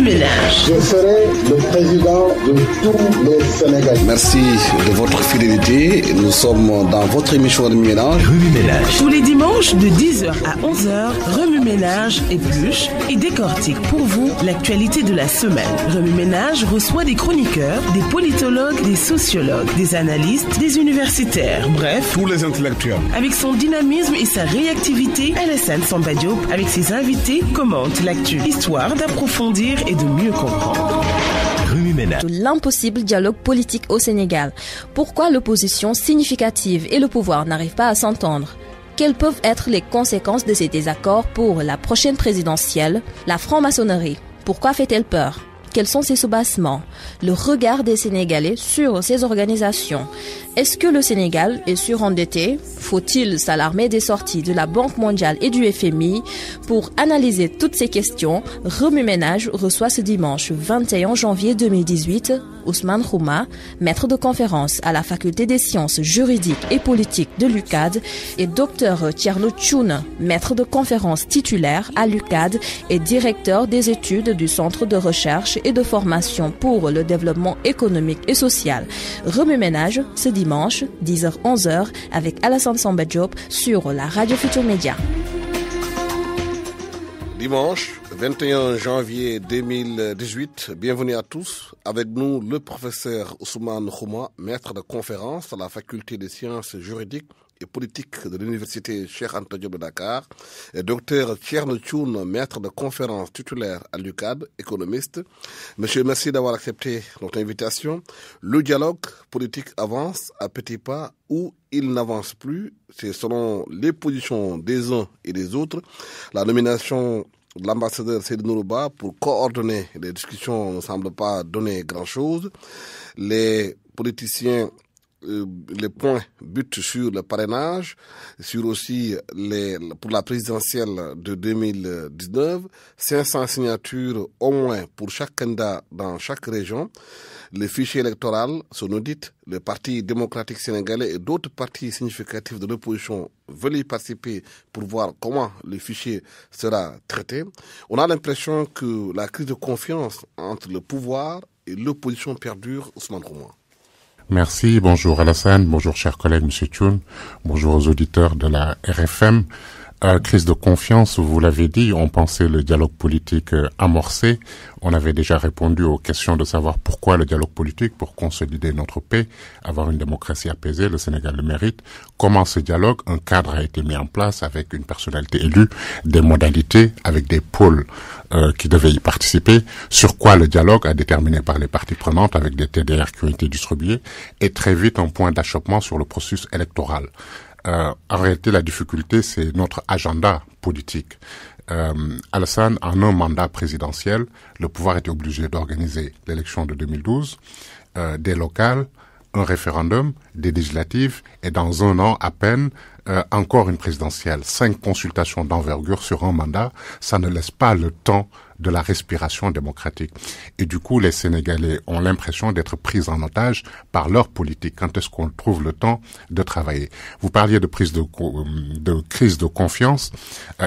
Ménage. Je serai le président de tous les Sénégalais. Merci de votre fidélité. Nous sommes dans votre émission Remue Ménage. Remue Ménage. Tous les dimanches de 10h à 11h, Remue Ménage épluche et décortique pour vous l'actualité de la semaine. Remue Ménage reçoit des chroniqueurs, des politologues, des sociologues, des analystes, des universitaires, bref, Tous les intellectuels. avec son dynamisme et sa réactivité, Alassane Samba Diop, avec ses invités, commente l'actu, histoire d'approfondir et de mieux comprendre. Remue Ménage. De l'impossible dialogue politique au Sénégal. Pourquoi l'opposition significative et le pouvoir n'arrivent pas à s'entendre? Quelles peuvent être les conséquences de ces désaccords pour la prochaine présidentielle? La franc-maçonnerie, pourquoi fait-elle peur? Quels sont ses soubassements? Le regard des Sénégalais sur ces organisations. Est-ce que le Sénégal est surendetté? Faut-il s'alarmer des sorties de la Banque mondiale et du FMI? Pour analyser toutes ces questions, Remue Ménage reçoit ce dimanche 21 janvier 2018 Ousmane Khouma, maître de conférence à la faculté des sciences juridiques et politiques de l'UCAD, et Dr Thierno Tchoune, maître de conférence titulaire à l'UCAD et directeur des études du Centre de recherche et de formation pour le développement économique et social. Remue Ménage ce dimanche 10h-11h avec Alassane Samba Diop sur la Radio Futur Média. Dimanche 21 janvier 2018, bienvenue à tous. Avec nous, le professeur Ousmane Khouma, maître de conférence à la faculté des sciences juridiques et politiques de l'université Cheikh Anta Diop de Dakar, et docteur Thierno Tchoune, maître de conférence titulaire à l'UCAD, économiste. Monsieur, merci d'avoir accepté notre invitation. Le dialogue politique avance à petits pas ou il n'avance plus. C'est selon les positions des uns et des autres. La nomination de l'ambassadeur Seydou Nourouba pour coordonner les discussions ne semble pas donner grand-chose. Les politiciens, les points butent sur le parrainage, sur aussi pour la présidentielle de 2019, 500 signatures au moins pour chaque candidat dans chaque région. Le fichier électoral, son audit, le Parti démocratique sénégalais et d'autres partis significatifs de l'opposition veulent y participer pour voir comment le fichier sera traité. On a l'impression que la crise de confiance entre le pouvoir et l'opposition perdure. Ousmane Khouma. Merci, bonjour Alassane, bonjour chers collègues, monsieur Tchoune, bonjour aux auditeurs de la RFM. Crise de confiance, vous l'avez dit, on pensait le dialogue politique amorcé. On avait déjà répondu aux questions de savoir pourquoi le dialogue politique, pour consolider notre paix, avoir une démocratie apaisée, le Sénégal le mérite. Comment ce dialogue, un cadre a été mis en place avec une personnalité élue, des modalités, avec des pôles qui devaient y participer, sur quoi le dialogue a déterminé par les parties prenantes avec des TDR qui ont été distribués, et très vite un point d'achoppement sur le processus électoral. En réalité, la difficulté, c'est notre agenda politique. Alassane, en un mandat présidentiel, le pouvoir était obligé d'organiser l'élection de 2012, des locales, un référendum, des législatives, et dans un an à peine, encore une présidentielle. 5 consultations d'envergure sur un mandat, ça ne laisse pas le temps de la respiration démocratique. Et du coup, les Sénégalais ont l'impression d'être pris en otage par leur politique. Quand est-ce qu'on trouve le temps de travailler? Vous parliez de crise de confiance.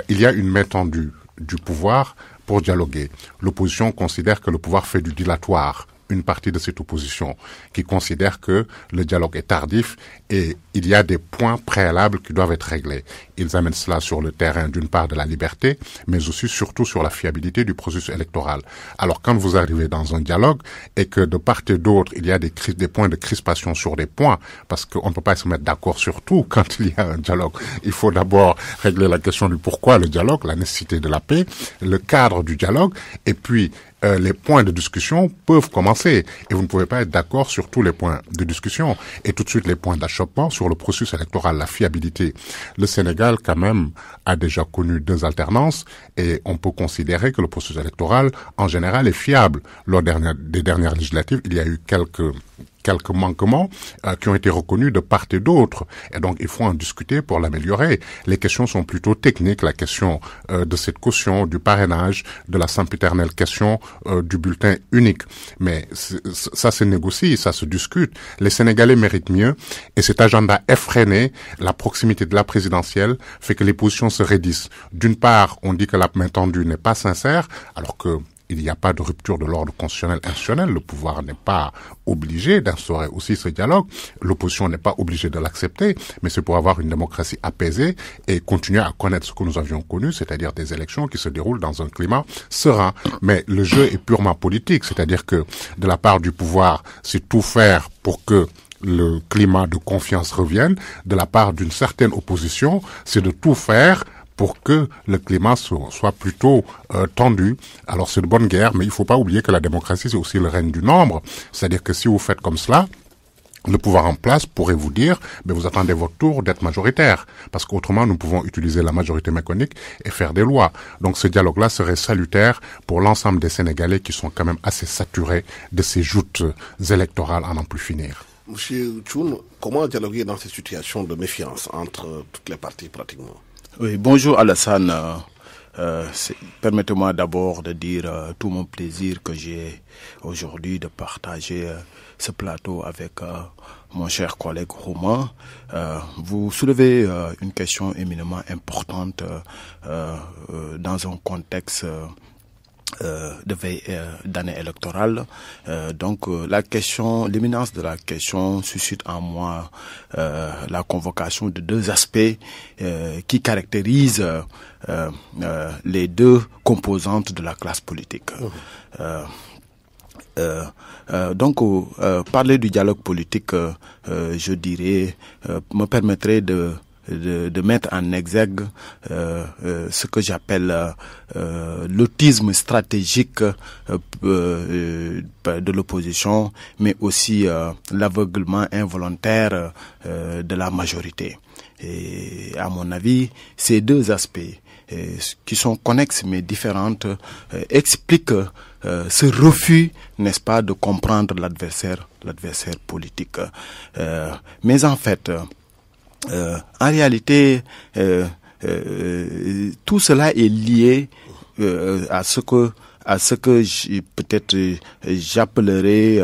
Il y a une main tendue du pouvoir pour dialoguer. L'opposition considère que le pouvoir fait du dilatoire. Une partie de cette opposition qui considère que le dialogue est tardif et il y a des points préalables qui doivent être réglés. Ils amènent cela sur le terrain d'une part de la liberté, mais aussi surtout sur la fiabilité du processus électoral. Alors quand vous arrivez dans un dialogue et que de part et d'autre il y a des points de crispation sur des points, parce qu'on ne peut pas se mettre d'accord sur tout quand il y a un dialogue. Il faut d'abord régler la question du pourquoi le dialogue, la nécessité de la paix, le cadre du dialogue, et puis les points de discussion peuvent commencer et vous ne pouvez pas être d'accord sur tous les points de discussion et tout de suite les points d'achoppement sur le processus électoral, la fiabilité. Le Sénégal quand même a déjà connu 2 alternances et on peut considérer que le processus électoral en général est fiable. Lors des dernières législatives, il y a eu quelques manquements qui ont été reconnus de part et d'autre. Et donc, il faut en discuter pour l'améliorer. Les questions sont plutôt techniques. La question de cette caution, du parrainage, de la sempiternelle question du bulletin unique. Mais ça se négocie, ça se discute. Les Sénégalais méritent mieux. Et cet agenda effréné, la proximité de la présidentielle, fait que les positions se raidissent. D'une part, on dit que la main tendue n'est pas sincère, alors que il n'y a pas de rupture de l'ordre constitutionnel institutionnel. Le pouvoir n'est pas obligé d'instaurer aussi ce dialogue. L'opposition n'est pas obligée de l'accepter, mais c'est pour avoir une démocratie apaisée et continuer à connaître ce que nous avions connu, c'est-à-dire des élections qui se déroulent dans un climat serein. Mais le jeu est purement politique, c'est-à-dire que de la part du pouvoir, c'est tout faire pour que le climat de confiance revienne. De la part d'une certaine opposition, c'est de tout faire pour que le climat soit plutôt tendu. Alors c'est de bonne guerre, mais il ne faut pas oublier que la démocratie, c'est aussi le règne du nombre. C'est-à-dire que si vous faites comme cela, le pouvoir en place pourrait vous dire, mais vous attendez votre tour d'être majoritaire, parce qu'autrement nous pouvons utiliser la majorité mécanique et faire des lois. Donc ce dialogue-là serait salutaire pour l'ensemble des Sénégalais qui sont quand même assez saturés de ces joutes électorales à n'en plus finir. Monsieur Tchoun, comment dialoguer dans ces situations de méfiance entre toutes les parties pratiquement? Oui, bonjour Alassane. Permettez-moi d'abord de dire tout mon plaisir que j'ai aujourd'hui de partager ce plateau avec mon cher collègue Romain. Vous soulevez une question éminemment importante dans un contexte de veille d'année électorale. Donc l'éminence de la question suscite en moi la convocation de deux aspects qui caractérisent les deux composantes de la classe politique. Parler du dialogue politique, je dirais, me permettrait de mettre en exergue ce que j'appelle l'autisme stratégique de l'opposition, mais aussi l'aveuglement involontaire de la majorité. Et à mon avis, ces deux aspects qui sont connexes mais différentes expliquent ce refus, n'est-ce pas, de comprendre l'adversaire politique. Mais en fait, en réalité, tout cela est lié à ce que peut-être j'appellerais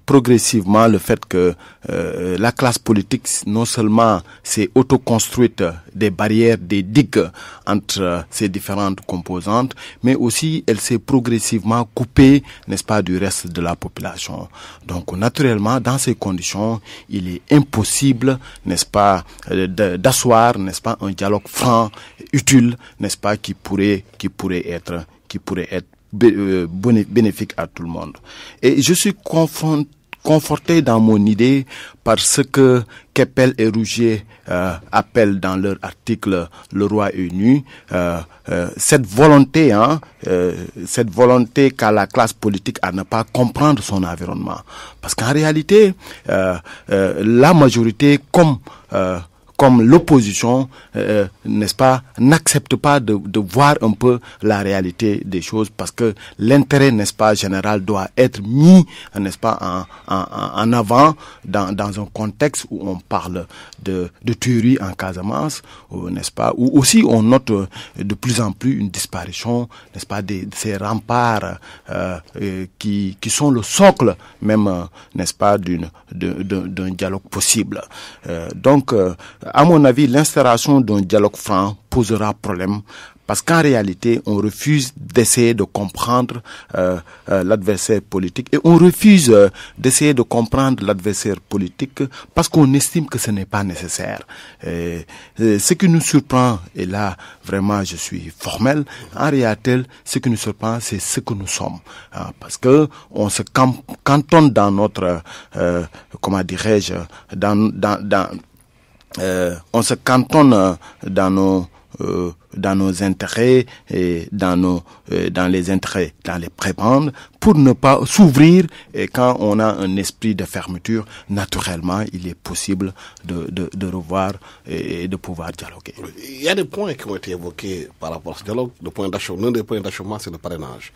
progressivement le fait que la classe politique non seulement s'est autoconstruite des barrières, des digues entre ces différentes composantes, mais aussi elle s'est progressivement coupée, n'est-ce pas, du reste de la population. Donc naturellement, dans ces conditions, il est impossible, n'est-ce pas, d'asseoir, n'est-ce pas, un dialogue franc, utile, n'est-ce pas, qui pourrait être bénéfique à tout le monde. Et je suis conforté dans mon idée par ce que Keppel et Rougier appellent dans leur article Le roi est nu, cette volonté qu'a la classe politique à ne pas comprendre son environnement. Parce qu'en réalité, la majorité comme l'opposition, n'est-ce pas, n'accepte pas de voir un peu la réalité des choses, parce que l'intérêt, n'est-ce pas, général doit être mis, n'est-ce pas, en avant dans un contexte où on parle de tuerie en Casamance, n'est-ce pas, où aussi on note de plus en plus une disparition, n'est-ce pas, de ces remparts qui sont le socle même, n'est-ce pas, d'un dialogue possible. Donc, à mon avis, l'instauration d'un dialogue franc posera problème, parce qu'en réalité, on refuse d'essayer de comprendre l'adversaire politique, et on refuse d'essayer de comprendre l'adversaire politique parce qu'on estime que ce n'est pas nécessaire. Ce qui nous surprend, et là vraiment je suis formel, en réalité, ce qui nous surprend, c'est ce que nous sommes, parce que on se cantonne dans notre, comment dirais-je, on se cantonne dans nos intérêts et dans les intérêts, dans les prébendes, pour ne pas s'ouvrir. Et quand on a un esprit de fermeture, naturellement, il est possible de revoir et de pouvoir dialoguer. Il y a des points qui ont été évoqués par rapport à ce dialogue. L'un des points d'achèvement, c'est le parrainage.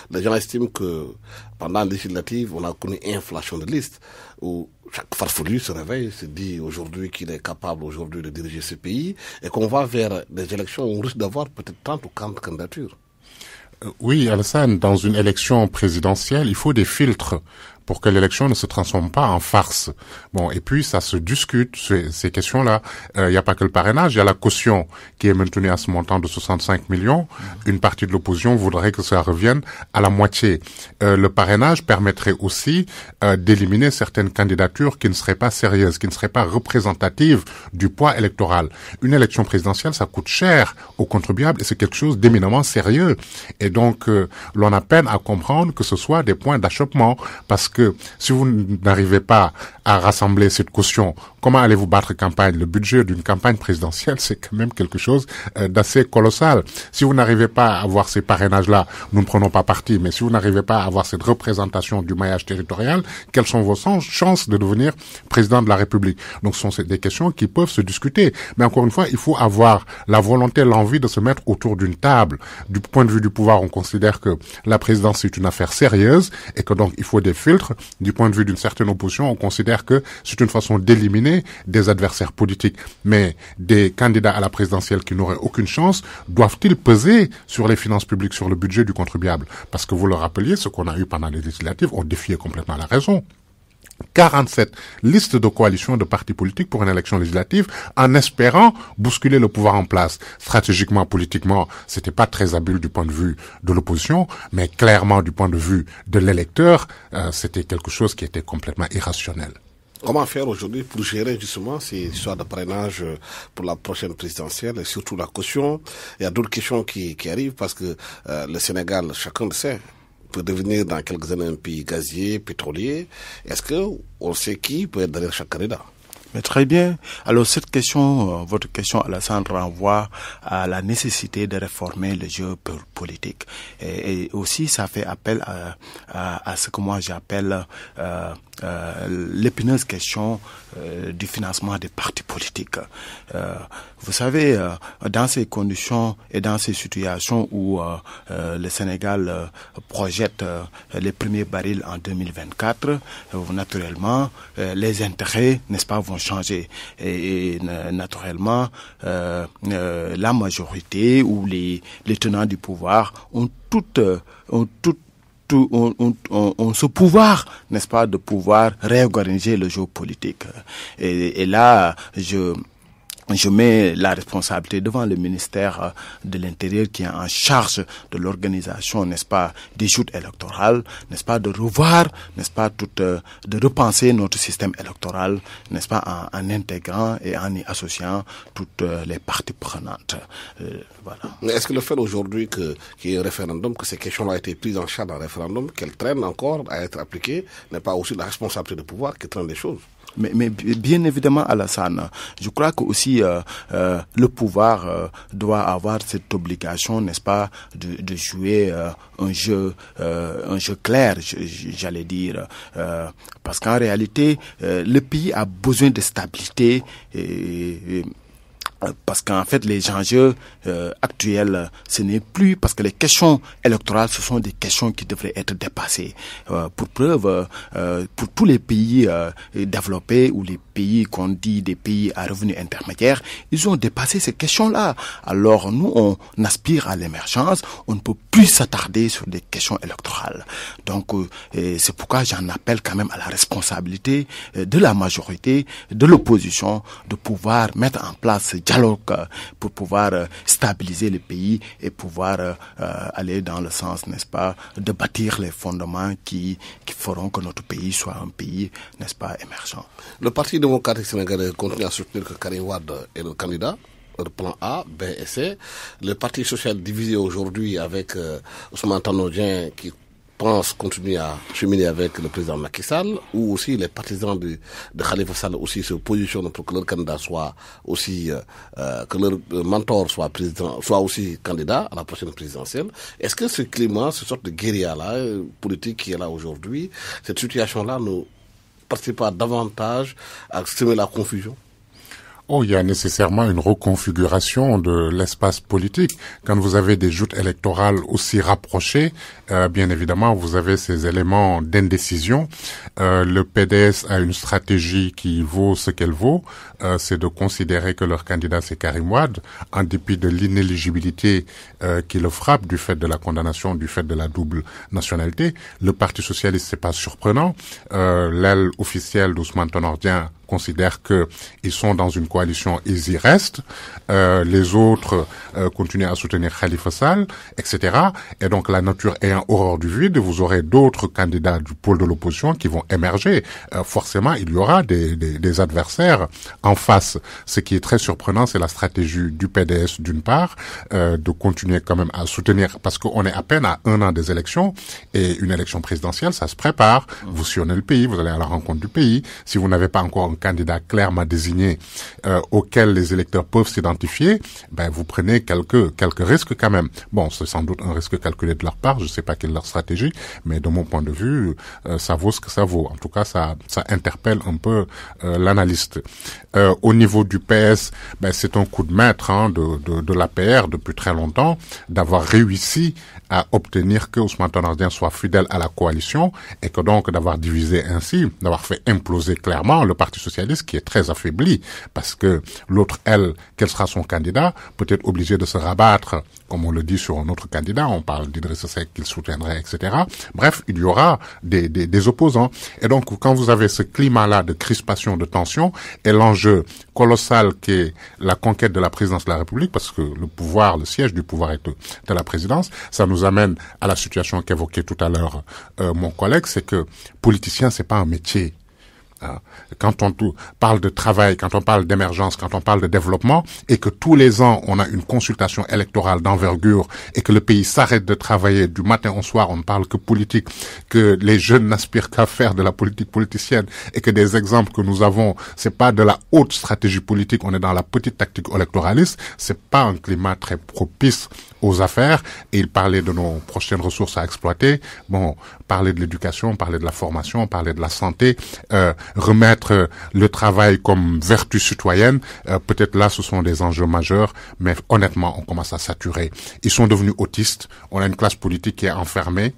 Les gens estiment que pendant la législative, on a connu une inflation de listes où chaque farfelu se réveille, se dit aujourd'hui qu'il est capable aujourd'hui de diriger ce pays, et qu'on va vers des élections où on risque d'avoir peut-être 30 ou 40 candidatures. Oui, Alassane, dans une élection présidentielle, il faut des filtres pour que l'élection ne se transforme pas en farce. Bon, et puis ça se discute, ces questions-là. Il n'y a pas que le parrainage, il y a la caution qui est maintenue à ce montant de 65 millions. Une partie de l'opposition voudrait que ça revienne à la moitié. Le parrainage permettrait aussi d'éliminer certaines candidatures qui ne seraient pas sérieuses, qui ne seraient pas représentatives du poids électoral. Une élection présidentielle, ça coûte cher aux contribuables et c'est quelque chose d'éminemment sérieux. Et donc, l'on a peine à comprendre que ce soit des points d'achoppement, parce que si vous n'arrivez pas à rassembler cette caution, comment allez-vous battre campagne? Le budget d'une campagne présidentielle, c'est quand même quelque chose d'assez colossal. Si vous n'arrivez pas à avoir ces parrainages-là, nous ne prenons pas parti, mais si vous n'arrivez pas à avoir cette représentation du maillage territorial, quelles sont vos chances de devenir président de la République? Donc, ce sont des questions qui peuvent se discuter. Mais encore une fois, il faut avoir la volonté, l'envie de se mettre autour d'une table. Du point de vue du pouvoir, on considère que la présidence est une affaire sérieuse et que donc il faut des filtres. Du point de vue d'une certaine opposition, on considère que c'est une façon d'éliminer des adversaires politiques. Mais des candidats à la présidentielle qui n'auraient aucune chance, doivent-ils peser sur les finances publiques, sur le budget du contribuable? Parce que vous le rappeliez, ce qu'on a eu pendant les législatives ont défié complètement la raison. 47 listes de coalitions de partis politiques pour une élection législative en espérant bousculer le pouvoir en place. Stratégiquement, politiquement, c'était pas très habile du point de vue de l'opposition, mais clairement du point de vue de l'électeur, c'était quelque chose qui était complètement irrationnel. Comment faire aujourd'hui pour gérer justement ces histoires de parrainage pour la prochaine présidentielle et surtout la caution? Il y a d'autres questions qui arrivent parce que le Sénégal, chacun le sait, peut devenir dans quelques années un pays gazier, pétrolier. Est-ce que on sait qui peut être derrière chaque candidat? Mais très bien. Alors cette question, votre question, Alassane, renvoie à la nécessité de réformer le jeu politique. Et aussi, ça fait appel à ce que moi j'appelle l'épineuse question du financement des partis politiques. Vous savez, dans ces conditions et dans ces situations où le Sénégal projette les premiers barils en 2024, naturellement, les intérêts, n'est-ce pas, vont changer. Et naturellement, la majorité ou les tenants du pouvoir ont ce pouvoir, n'est-ce pas, de pouvoir réorganiser le jeu politique. Et là, je mets la responsabilité devant le ministère de l'Intérieur qui est en charge de l'organisation, n'est-ce pas, des joutes électorales, n'est-ce pas, de revoir, n'est-ce pas, de repenser notre système électoral, n'est-ce pas, en intégrant et en y associant toutes les parties prenantes. Voilà. Mais est-ce que le fait aujourd'hui qu'il y ait un référendum, que ces questions-là aient été prises en charge dans le référendum, qu'elles traînent encore à être appliquées, n'est pas aussi la responsabilité du pouvoir qui traîne les choses? Mais bien évidemment, Alassane, je crois que aussi le pouvoir doit avoir cette obligation, n'est-ce pas, de jouer un jeu clair, j'allais dire, parce qu'en réalité, le pays a besoin de stabilité parce qu'en fait, les enjeux actuels, ce n'est plus parce que les questions électorales, ce sont des questions qui devraient être dépassées. Pour preuve, pour tous les pays développés ou les pays qu'on dit des pays à revenus intermédiaires, ils ont dépassé ces questions-là. Alors nous, on aspire à l'émergence, on ne peut plus s'attarder sur des questions électorales. Donc c'est pourquoi j'en appelle quand même à la responsabilité de la majorité, de l'opposition, de pouvoir mettre en place dialogue pour pouvoir stabiliser le pays et pouvoir aller dans le sens, n'est-ce pas, de bâtir les fondements qui feront que notre pays soit un pays, n'est-ce pas, émergent. Le Parti démocratique sénégalais continue à soutenir que Karim Wade est le candidat. Le plan A, B et C. Le Parti social divisé aujourd'hui avec Ousmane Tanor Dieng qui pense continuer à cheminer avec le président Macky Sall, ou aussi les partisans de Khalifa Sall aussi se positionnent pour que leur candidat soit aussi, que leur mentor soit président, soit aussi candidat à la prochaine présidentielle. Est-ce que ce climat, ce sorte de guérilla-là, politique qui est là aujourd'hui, cette situation-là ne participe pas davantage à semer la confusion? Oh, il y a nécessairement une reconfiguration de l'espace politique. Quand vous avez des joutes électorales aussi rapprochées, bien évidemment, vous avez ces éléments d'indécision. Le PDS a une stratégie qui vaut ce qu'elle vaut. C'est de considérer que leur candidat, c'est Karim Wade, en dépit de l'inéligibilité qui le frappe du fait de la condamnation, du fait de la double nationalité. Le Parti socialiste, c'est pas surprenant. L'aile officielle d'Ousmane Tanor Dieng considèrent que ils sont dans une coalition, ils y restent. Les autres continuent à soutenir Khalifa Sall, etc. Et donc la nature ayant horreur du vide, vous aurez d'autres candidats du pôle de l'opposition qui vont émerger. Forcément, il y aura des adversaires en face. Ce qui est très surprenant, c'est la stratégie du PDS d'une part, de continuer quand même à soutenir, parce qu'on est à peine à 1 an des élections, et une élection présidentielle, ça se prépare. Vous sillonnez le pays, vous allez à la rencontre du pays. Si vous n'avez pas encore un candidat clairement désigné auquel les électeurs peuvent s'identifier, ben vous prenez quelques risques quand même. Bon, c'est sans doute un risque calculé de leur part, je sais pas quelle est leur stratégie, mais de mon point de vue, ça vaut ce que ça vaut. En tout cas, ça interpelle un peu l'analyste. Au niveau du PS, ben c'est un coup de maître de l'APR depuis très longtemps d'avoir réussi à obtenir que Ousmane Tanor Dieng soit fidèle à la coalition et que donc d'avoir divisé ainsi, d'avoir fait imploser clairement le Parti socialiste qui est très affaibli parce que l'autre, elle, quel sera son candidat, peut être obligé de se rabattre, comme on le dit, sur un autre candidat. On parle d'Idrissa Seck qu'il soutiendrait, etc. Bref, il y aura des opposants. Et donc, quand vous avez ce climat-là de crispation, de tension, et l'enjeu colossal qui est la conquête de la présidence de la République, parce que le pouvoir, le siège du pouvoir est de la présidence, ça nous amène à la situation qu'évoquait tout à l'heure mon collègue, c'est que politicien, c'est pas un métier. Quand on parle de travail, quand on parle d'émergence, quand on parle de développement, et que tous les ans on a une consultation électorale d'envergure et que le pays s'arrête de travailler du matin au soir, on ne parle que politique, que les jeunes n'aspirent qu'à faire de la politique politicienne et que des exemples que nous avons, c'est pas de la haute stratégie politique, on est dans la petite tactique électoraliste, c'est pas un climat très propice aux affaires. Et il parlait de nos prochaines ressources à exploiter. Bon, parler de l'éducation, parler de la formation, parler de la santé, remettre le travail comme vertu citoyenne, peut-être là ce sont des enjeux majeurs, mais honnêtement on commence à saturer. Ils sont devenus autistes, on a une classe politique qui est enfermée,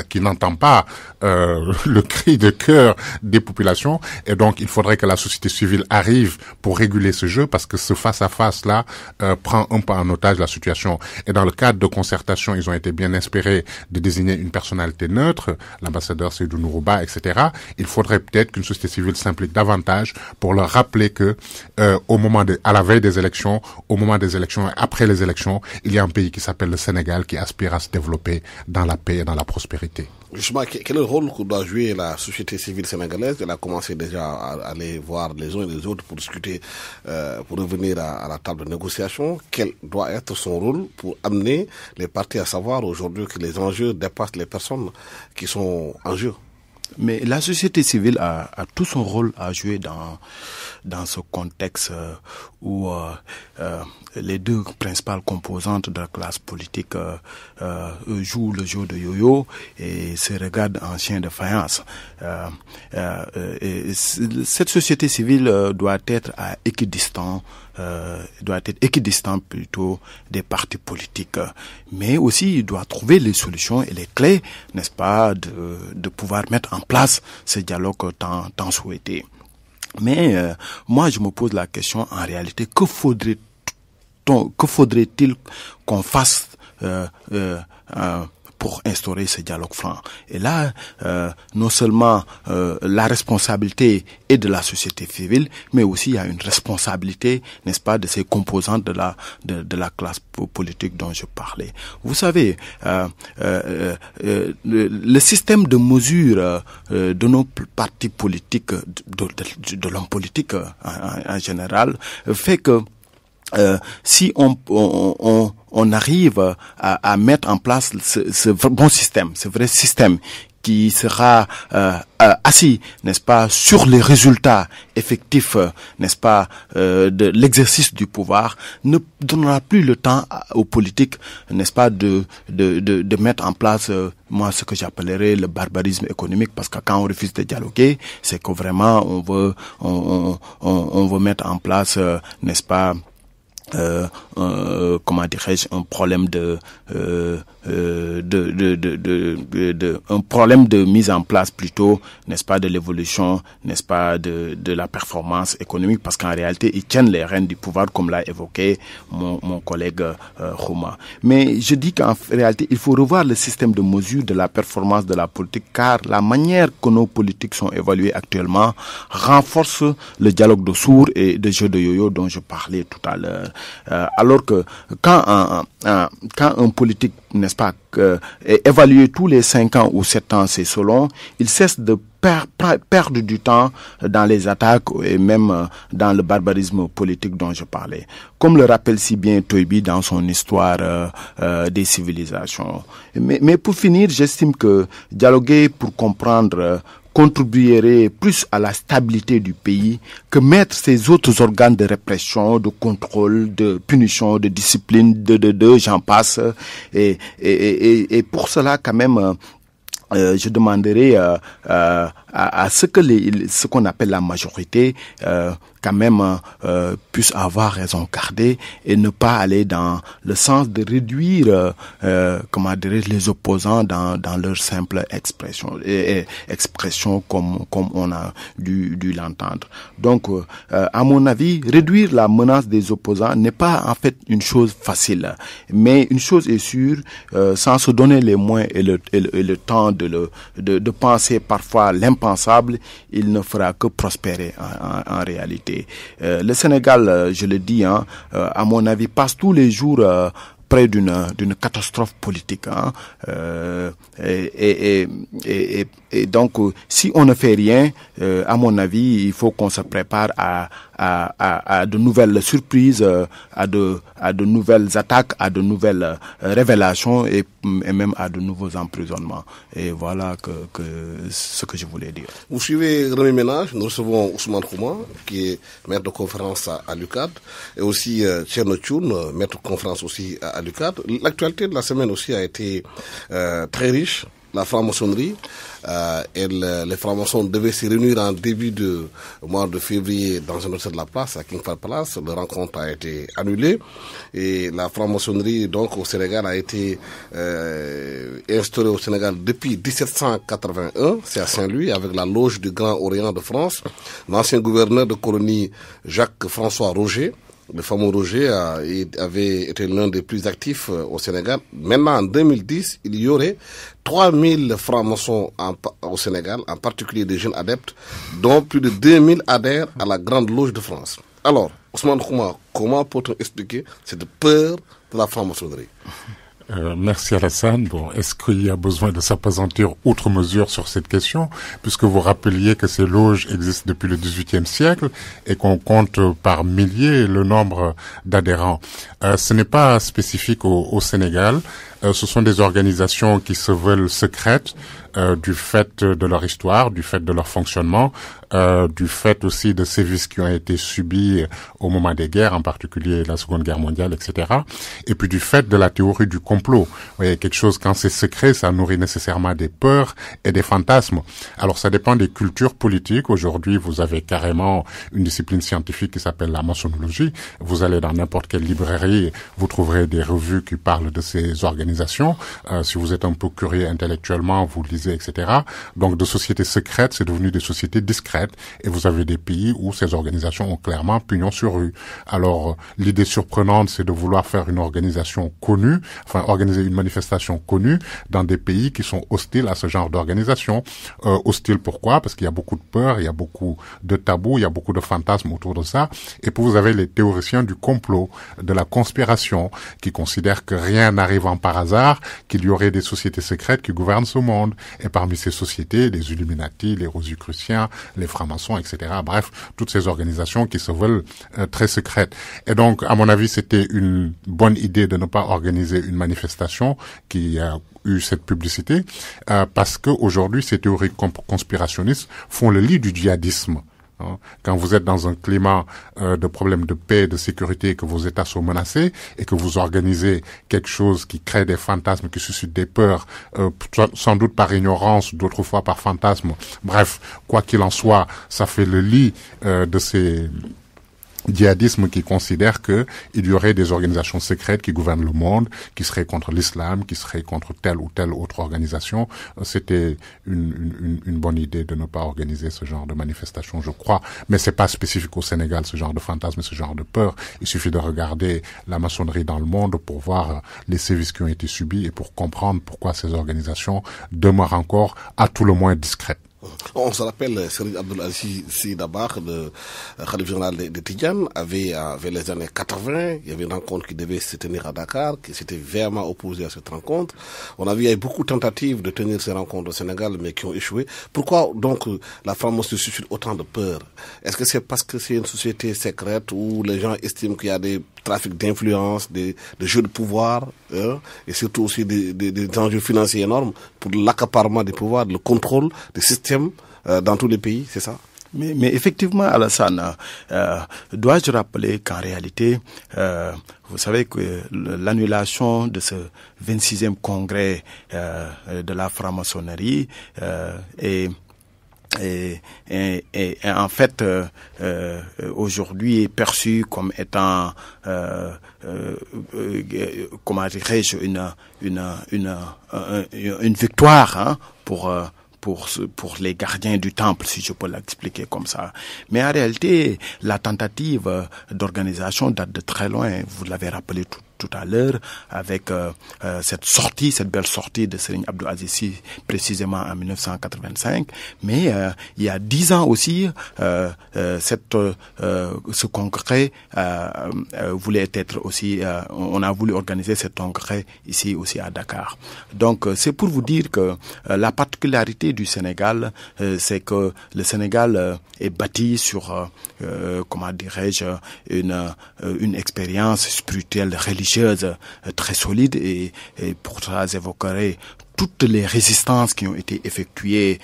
qui n'entend pas le cri de cœur des populations, et donc il faudrait que la société civile arrive pour réguler ce jeu, parce que ce face-à-face là prend un peu en otage la situation. Et dans le cadre de concertation, ils ont été bien inspirés de désigner une personnalité neutre, l'ambassadeur Seydou Nourouba, etc. Il faudrait peut-être qu'une société civile s'implique davantage pour leur rappeler que à la veille des élections, au moment des élections et après les élections, il y a un pays qui s'appelle le Sénégal qui aspire à se développer dans la paix et dans la prospérité. Justement, quel est le rôle que doit jouer la société civile sénégalaise? Elle a commencé déjà à aller voir les uns et les autres pour discuter, pour revenir à la table de négociation. Quel doit être son rôle pour amener les partis à savoir aujourd'hui que les enjeux dépassent les personnes qui sont en jeu? Mais la société civile a tout son rôle à jouer dans ce contexte où les deux principales composantes de la classe politique jouent le jeu de yo-yo et se regardent en chien de faïence. Et cette société civile doit être équidistant plutôt des partis politiques, mais aussi il doit trouver les solutions et les clés, n'est-ce pas, de pouvoir mettre en place ce dialogue tant souhaité. Mais moi je me pose la question, en réalité, que faudrait-il qu'on fasse pour instaurer ce dialogue franc? Et là, non seulement la responsabilité est de la société civile, mais aussi il y a une responsabilité, n'est-ce pas, de ces composantes de la classe politique dont je parlais. Vous savez, le système de mesure de nos partis politiques, de l'homme politique en général, fait que si on arrive à mettre en place ce bon système, ce vrai système qui sera assis, n'est-ce pas, sur les résultats effectifs, n'est-ce pas, de l'exercice du pouvoir, ne donnera plus le temps aux politiques, n'est-ce pas, de mettre en place moi ce que j'appellerais le barbarisme économique, parce que quand on refuse de dialoguer, c'est que vraiment on veut mettre en place, n'est-ce pas, comment dirais-je, un problème un problème de mise en place plutôt, n'est-ce pas, de l'évolution, n'est-ce pas, de la performance économique, parce qu'en réalité ils tiennent les rênes du pouvoir, comme l'a évoqué mon collègue Khouma. Mais je dis qu'en réalité il faut revoir le système de mesure de la performance de la politique, car la manière que nos politiques sont évaluées actuellement renforce le dialogue de sourds et de jeu de yo-yo dont je parlais tout à l'heure. Alors que quand un politique, n'est-ce pas, est évalué tous les 5 ans ou 7 ans, c'est selon, il cesse de perdre du temps dans les attaques et même dans le barbarisme politique dont je parlais. Comme le rappelle si bien Toibi dans son histoire des civilisations. Mais pour finir, j'estime que dialoguer pour comprendre contribuerait plus à la stabilité du pays que mettre ces autres organes de répression, de contrôle, de punition, de discipline, j'en passe. Et pour cela, quand même, je demanderais à ce qu'on appelle la majorité, quand même puisse avoir raison gardée et ne pas aller dans le sens de réduire comment dirais-je, les opposants dans leur simple expression comme on a dû l'entendre. Donc à mon avis, réduire la menace des opposants n'est pas en fait une chose facile, mais une chose est sûre, sans se donner les moyens et le temps de penser parfois l'impensable, il ne fera que prospérer en réalité. Le Sénégal, je le dis, à mon avis, passe tous les jours près d'une catastrophe politique. Et donc, si on ne fait rien, à mon avis, il faut qu'on se prépare à de nouvelles surprises, à de nouvelles attaques, à de nouvelles révélations et même à de nouveaux emprisonnements. Et voilà ce que je voulais dire. Vous suivez Rémi Ménage, nous recevons Ousmane Khouma, qui est maître de conférence à l'UCAD, et aussi Thierno Thioune, maître de conférence aussi à l'UCAD. L'actualité de la semaine aussi a été très riche. La franc-maçonnerie, les francs-maçons devaient se réunir en début de mois de février dans un hôtel de la place, à King Fahd Palace. La rencontre a été annulée et la franc-maçonnerie donc au Sénégal a été instaurée au Sénégal depuis 1781, c'est à Saint-Louis, avec la loge du Grand Orient de France. L'ancien gouverneur de colonie Jacques-François Roger, le fameux Roger, avait été l'un des plus actifs au Sénégal. Maintenant, en 2010, il y aurait 3000 francs-maçons au Sénégal, en particulier des jeunes adeptes, dont plus de 2000 adhèrent à la Grande Loge de France. Alors, Ousmane Khouma, comment peut-on expliquer cette peur de la franc-maçonnerie? Merci Alassane. Bon, est-ce qu'il y a besoin de s'appesantir outre mesure sur cette question, puisque vous rappeliez que ces loges existent depuis le XVIIIe siècle et qu'on compte par milliers le nombre d'adhérents. Ce n'est pas spécifique au Sénégal. Ce sont des organisations qui se veulent secrètes du fait de leur histoire, du fait de leur fonctionnement, du fait aussi de sévices qui ont été subis au moment des guerres, en particulier la Seconde Guerre mondiale, etc. Et puis du fait de la théorie du complot. Vous voyez, quelque chose, quand c'est secret, ça nourrit nécessairement des peurs et des fantasmes. Alors ça dépend des cultures politiques. Aujourd'hui, vous avez carrément une discipline scientifique qui s'appelle la maçonnologie. Vous allez dans n'importe quelle librairie, vous trouverez des revues qui parlent de ces organisations. Si vous êtes un peu curieux intellectuellement, vous lisez, etc. Donc de sociétés secrètes, c'est devenu des sociétés discrètes. Et vous avez des pays où ces organisations ont clairement pignon sur rue. Alors l'idée surprenante, c'est de vouloir faire une organisation connue, enfin organiser une manifestation connue dans des pays qui sont hostiles à ce genre d'organisation. Hostiles pourquoi? Parce qu'il y a beaucoup de peur, il y a beaucoup de tabous, il y a beaucoup de fantasmes autour de ça. Et puis vous avez les théoriciens du complot, de la conspiration, qui considèrent que rien n'arrive en parallèle par hasard qu'il y aurait des sociétés secrètes qui gouvernent ce monde. Et parmi ces sociétés, les Illuminati, les Rosicruciens, les francs-maçons, etc. Bref, toutes ces organisations qui se veulent très secrètes. Et donc, à mon avis, c'était une bonne idée de ne pas organiser une manifestation qui a eu cette publicité, parce que aujourd'hui, ces théories conspirationnistes font le lit du djihadisme. Quand vous êtes dans un climat de problèmes de paix, de sécurité, que vos États sont menacés et que vous organisez quelque chose qui crée des fantasmes, qui suscite des peurs, sans doute par ignorance, d'autres fois par fantasme. Bref, quoi qu'il en soit, ça fait le lit de ces djihadisme qui considère que il y aurait des organisations secrètes qui gouvernent le monde, qui seraient contre l'islam, qui seraient contre telle ou telle autre organisation. C'était une bonne idée de ne pas organiser ce genre de manifestation, je crois. Mais c'est pas spécifique au Sénégal, ce genre de fantasme, ce genre de peur. Il suffit de regarder la maçonnerie dans le monde pour voir les sévices qui ont été subis et pour comprendre pourquoi ces organisations demeurent encore à tout le moins discrètes. On se rappelle, Serigne Abdoul Aziz Sy Dabakh, le khalife général de Tidjane, avait les années 80, il y avait une rencontre qui devait se tenir à Dakar, qui s'était véhément opposé à cette rencontre. On a vu, il y a eu beaucoup de tentatives de tenir ces rencontres au Sénégal, mais qui ont échoué. Pourquoi donc la franc-maçonnerie suscite autant de peur? Est-ce que c'est parce que c'est une société secrète où les gens estiment qu'il y a des trafics d'influence, des jeux de pouvoir, et surtout aussi des enjeux financiers énormes pour l'accaparement des pouvoirs, le contrôle des systèmes dans tous les pays, c'est ça? Mais effectivement, Alassane, dois-je rappeler qu'en réalité, vous savez que l'annulation de ce 26e congrès de la franc-maçonnerie est en fait aujourd'hui est perçu comme étant comment dirais-je une victoire, hein, pour les gardiens du temple, si je peux l'expliquer comme ça. Mais en réalité, la tentative d'organisation date de très loin. Vous l'avez rappelé tout à l'heure, avec cette belle sortie de Serigne Abdoul Aziz Sy, précisément en 1985. Mais il y a 10 ans aussi, ce congrès voulait être aussi, on a voulu organiser ce congrès ici aussi à Dakar. Donc c'est pour vous dire que la particularité du Sénégal, c'est que le Sénégal est bâti sur, comment dirais-je, une expérience spirituelle, religieuse très solide, et pour ça j'évoquerai toutes les résistances qui ont été effectuées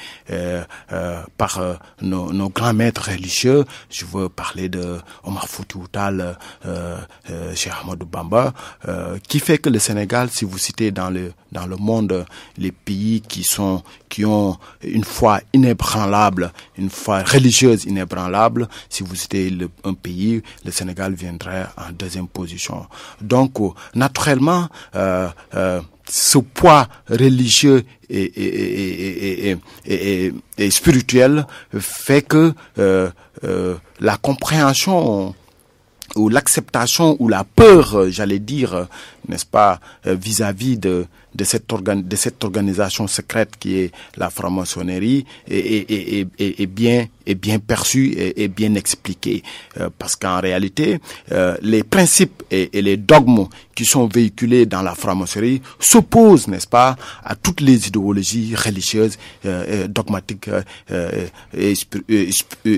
par nos grands maîtres religieux. Je veux parler de Omar Foutiyou Tall, Cheikh Ahmadou Bamba, qui fait que le Sénégal, si vous citez dans le monde les pays qui ont une foi inébranlable, une foi religieuse inébranlable, si vous citez un pays, le Sénégal viendrait en deuxième position. Donc naturellement, ce poids religieux et spirituel fait que la compréhension ou l'acceptation ou la peur, j'allais dire, n'est-ce pas, vis-à-vis de cette organisation secrète qui est la franc-maçonnerie est bien perçue et bien expliquée, parce qu'en réalité les principes et les dogmes qui sont véhiculés dans la franc-maçonnerie s'opposent, n'est-ce pas, à toutes les idéologies religieuses, dogmatiques et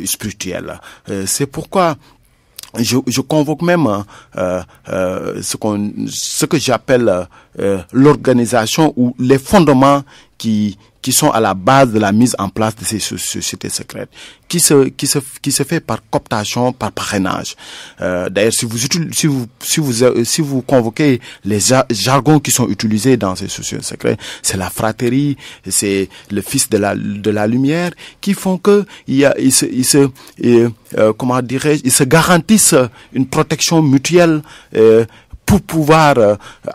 spirituelles. C'est pourquoi je convoque même ce que j'appelle l'organisation ou les fondements qui sont à la base de la mise en place de ces sociétés secrètes, qui se fait par cooptation, par parrainage. D'ailleurs, si vous convoquez les jargons qui sont utilisés dans ces sociétés secrètes, c'est la fratrie, c'est le fils de la lumière, qui font que ils se garantissent une protection mutuelle pour pouvoir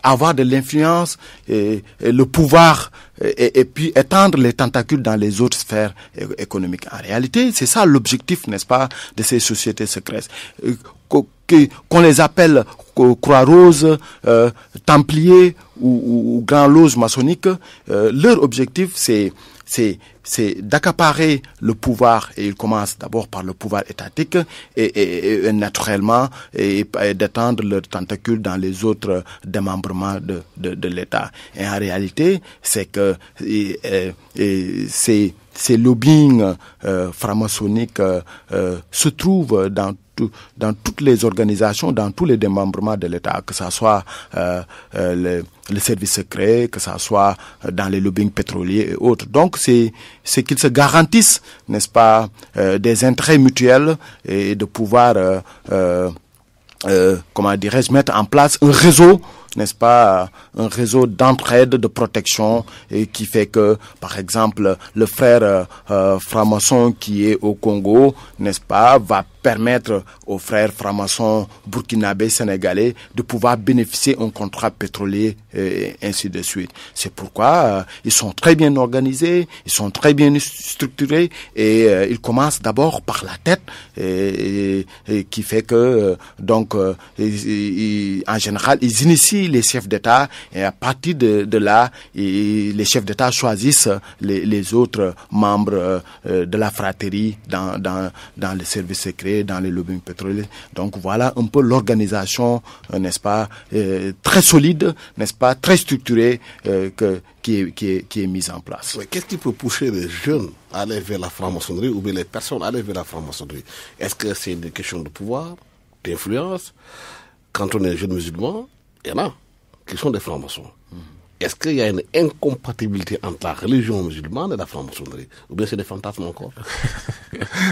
avoir de l'influence et le pouvoir et puis étendre les tentacules dans les autres sphères économiques. En réalité, c'est ça l'objectif, n'est-ce pas, de ces sociétés secrètes. Qu'on les appelle Croix-Rose, Templiers ou Grand Loge maçonnique, leur objectif c'est c'est d'accaparer le pouvoir, et il commence d'abord par le pouvoir étatique, et naturellement et d'étendre leurs tentacules dans les autres démembrements de l'État. Et en réalité, c'est que ces lobbying franc-maçonniques se trouvent dans toutes les organisations, dans tous les démembrements de l'État, que ça soit le service secret, que ça soit dans les lobbying pétroliers et autres. Donc c'est qu'ils se garantissent, n'est-ce pas, des intérêts mutuels et de pouvoir, comment dirais-je, mettre en place un réseau, n'est-ce pas, un réseau d'entraide, de protection, et qui fait que, par exemple, le frère franc-maçon qui est au Congo, n'est-ce pas, va permettre aux frères francs-maçons burkinabés, sénégalais, de pouvoir bénéficier d'un contrat pétrolier et ainsi de suite. C'est pourquoi ils sont très bien organisés, ils sont très bien structurés, et ils commencent d'abord par la tête, et qui fait que donc en général ils initient les chefs d'État, et à partir de là les chefs d'État choisissent les autres membres de la fratrie dans le service secret, dans les lobbying pétroliers. Donc voilà un peu l'organisation, n'est-ce pas, très solide, n'est-ce pas, très structurée, qui est mise en place. Ouais, qu'est-ce qui peut pousser les jeunes à aller vers la franc-maçonnerie, ou bien les personnes à aller vers la franc-maçonnerie? Est-ce que c'est une question de pouvoir, d'influence? Quand on est jeune musulman, il y en a qui sont des francs-maçons. Est-ce qu'il y a une incompatibilité entre la religion musulmane et la franc-maçonnerie? Ou bien c'est des fantasmes encore?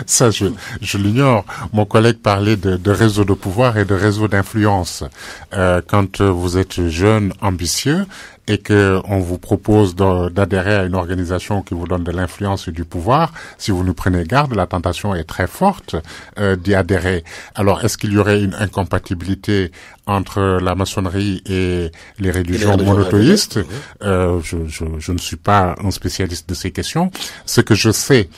Ça, je l'ignore. Mon collègue parlait de réseau de pouvoir et de réseau d'influence. Quand vous êtes jeune, ambitieux, et que on vous propose d'adhérer à une organisation qui vous donne de l'influence et du pouvoir, si vous nous prenez garde, la tentation est très forte d'y adhérer. Alors, est-ce qu'il y aurait une incompatibilité entre la maçonnerie et les religions monothéistes? Je ne suis pas un spécialiste de ces questions. Ce que je sais,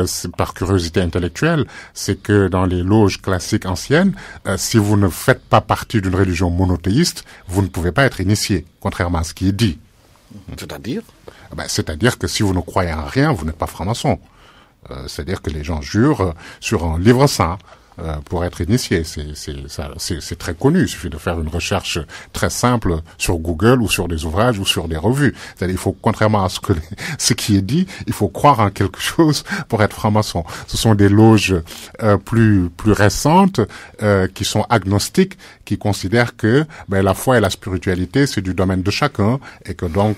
c'est par curiosité intellectuelle, c'est que dans les loges classiques anciennes, si vous ne faites pas partie d'une religion monothéiste, vous ne pouvez pas être initié, contrairement à ce qui est dit. C'est-à-dire? C'est-à-dire que si vous ne croyez en rien, vous n'êtes pas franc-maçon. C'est-à-dire que les gens jurent sur un livre saint pour être initié. C'est très connu. Il suffit de faire une recherche très simple sur Google ou sur des ouvrages ou sur des revues. C'est-à-dire, il faut, contrairement à ce qui est dit, il faut croire en quelque chose pour être franc-maçon. Ce sont des loges plus récentes qui sont agnostiques, qui considèrent que la foi et la spiritualité, c'est du domaine de chacun, et que donc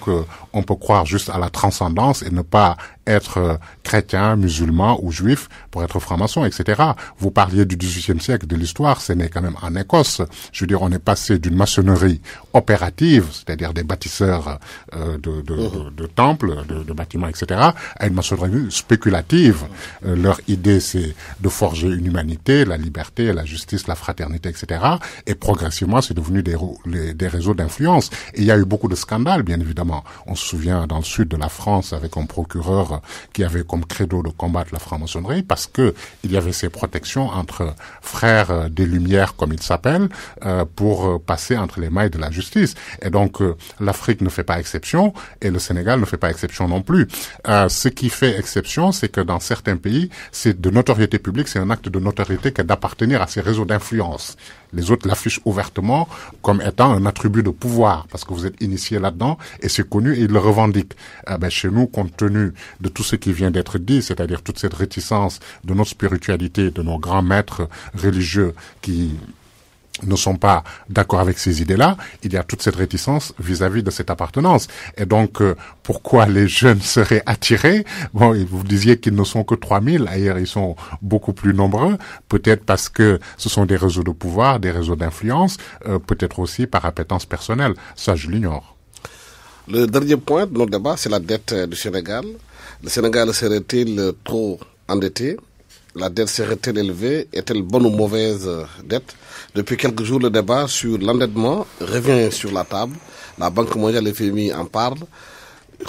on peut croire juste à la transcendance et ne pas être chrétien, musulman ou juif pour être franc-maçon, etc. Vous parliez du XVIIIe siècle, de l'histoire, c'est né quand même en Écosse. Je veux dire, on est passé d'une maçonnerie opérative, c'est-à-dire des bâtisseurs de temples, de bâtiments, etc., à une maçonnerie spéculative. Leur idée, c'est de forger une humanité, la liberté, la justice, la fraternité, etc. Et progressivement, c'est devenu des réseaux d'influence. Et il y a eu beaucoup de scandales, bien évidemment. On se souvient dans le sud de la France avec un procureur qui avait comme credo de combattre la franc-maçonnerie, parce que il y avait ces protections entre frères des Lumières, comme ils s'appellent, pour passer entre les mailles de la justice. Et donc l'Afrique ne fait pas exception, et le Sénégal ne fait pas exception non plus. Ce qui fait exception, c'est que dans certains pays, c'est de notoriété publique, c'est un acte de notoriété que d'appartenir à ces réseaux d'influence. Les autres l'affichent ouvertement comme étant un attribut de pouvoir, parce que vous êtes initié là-dedans, et c'est connu, et ils le revendiquent. Chez nous, compte tenu de tout ce qui vient d'être dit, c'est-à-dire toute cette réticence de notre spiritualité, de nos grands maîtres religieux qui ne sont pas d'accord avec ces idées-là, il y a toute cette réticence vis-à-vis de cette appartenance. Et donc, pourquoi les jeunes seraient attirés? Bon, vous disiez qu'ils ne sont que 3000, ailleurs ils sont beaucoup plus nombreux, peut-être parce que ce sont des réseaux de pouvoir, des réseaux d'influence, peut-être aussi par appétence personnelle. Ça, je l'ignore. Le dernier point de notre débat, c'est la dette du Sénégal. Le Sénégal serait-il trop endetté? La dette serait-elle élevée? Est-elle bonne ou mauvaise dette? Depuis quelques jours, le débat sur l'endettement revient sur la table. La Banque mondiale et FMI en parle.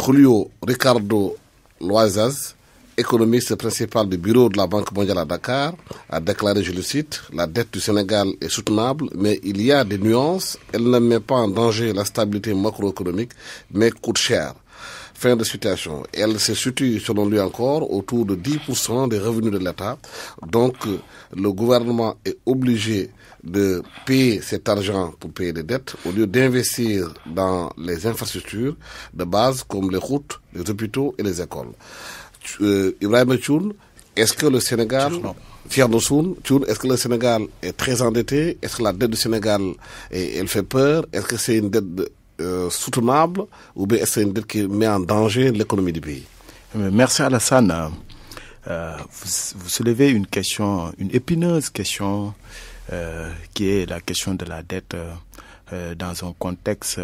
Julio Ricardo Loizas, économiste principal du bureau de la Banque mondiale à Dakar, a déclaré, je le cite, « La dette du Sénégal est soutenable, mais il y a des nuances. Elle ne met pas en danger la stabilité macroéconomique, mais coûte cher. » Fin de citation. Elle se situe, selon lui encore, autour de 10% des revenus de l'État. Donc, le gouvernement est obligé de payer cet argent pour payer les dettes au lieu d'investir dans les infrastructures de base comme les routes, les hôpitaux et les écoles. Ibrahima Thioune, est-ce que le Sénégal... Thierno Thioune, est-ce que le Sénégal est très endetté? Est-ce que la dette du Sénégal, elle fait peur? Est-ce que c'est une dette soutenable ou bien est-ce que c'est une dette qui met en danger l'économie du pays? Merci Alassane. Vous soulevez une question, une épineuse question qui est la question de la dette dans un contexte